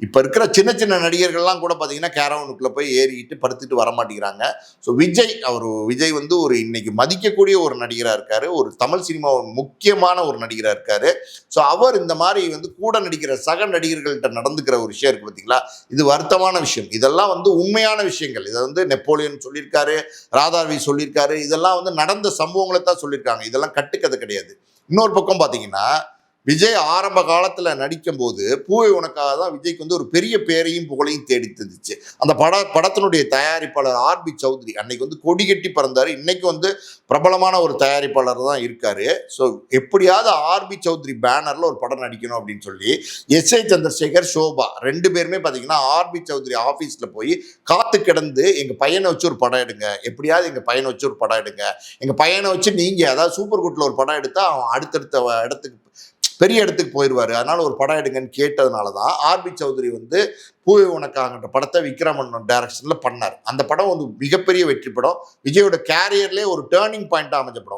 இப்போ இருக்கிற சின்ன சின்ன நடிகர்கள்லாம் கூட பார்த்தீங்கன்னா கேரவனுக்குள்ளே போய் ஏறிக்கிட்டு படுத்துட்டு வர மாட்டேங்கிறாங்க. ஸோ விஜய் வந்து ஒரு இன்னைக்கு மதிக்கக்கூடிய ஒரு நடிகராக இருக்காரு. ஒரு தமிழ் சினிமாவின் முக்கியமான ஒரு நடிகராக இருக்காரு. ஸோ அவர் இந்த மாதிரி வந்து கூட நடிக்கிற சக நடிகர்கள்ட்ட நடந்துக்கிற ஒரு விஷயம் இருக்குது பார்த்தீங்களா, இது வருத்தமான விஷயம். இதெல்லாம் வந்து உண்மையான விஷயங்கள். இதை வந்து நெப்போலியன் சொல்லியிருக்காரு, ராதாவி சொல்லியிருக்காரு. இதெல்லாம் வந்து நடந்த சம்பவங்களை தான் சொல்லியிருக்காங்க. இதெல்லாம் கட்டுக்கதை கிடையாது. இன்னொரு பக்கம் பார்த்தீங்கன்னா, விஜய் ஆரம்ப காலத்துல நடிக்கும் போது பூவை உனக்காக தான் விஜய்க்கு வந்து ஒரு பெரிய பேரையும் புகழையும் தேடி தந்துச்சு. அந்த படத்தினுடைய தயாரிப்பாளர் ஆர்பி சௌத்ரி அன்னைக்கு வந்து கொடி கட்டி பறந்தாரு. இன்னைக்கு வந்து பிரபலமான ஒரு தயாரிப்பாளர் தான் இருக்காரு. ஸோ எப்படியாவது ஆர்பி சௌத்ரி பேனர்ல ஒரு படம் நடிக்கணும் அப்படின்னு சொல்லி எஸ் ஏ சந்திரசேகர், சோபா 2 பேருமே பார்த்தீங்கன்னா ஆர்பி சௌத்ரி ஆஃபீஸில் போய் காத்து கிடந்து எங்கள் பையனை வச்சு ஒரு படம் எடுங்க, எப்படியாவது எங்கள் பையனை வச்சு ஒரு படம் எடுங்க, எங்கள் பையனை வச்சு நீங்கள் அதாவது சூப்பர் குட்டில் ஒரு படம் எடுத்தால் அவன் அடுத்தடுத்த இடத்துக்கு பெரிய இடத்துக்கு போயிடுவாரு, அதனால ஒரு படம் எடுங்கன்னு கேட்டதுனால தான் ஆர்பி சௌத்ரி வந்து பூவை உனக்காகன்ற படத்தை விக்ரமன் டைரக்ஷன்ல பண்ணார். அந்த படம் வந்து மிகப்பெரிய வெற்றி படம். விஜயோட கேரியர்லேயே ஒரு டேர்னிங் பாயிண்டா அமைஞ்ச படம்.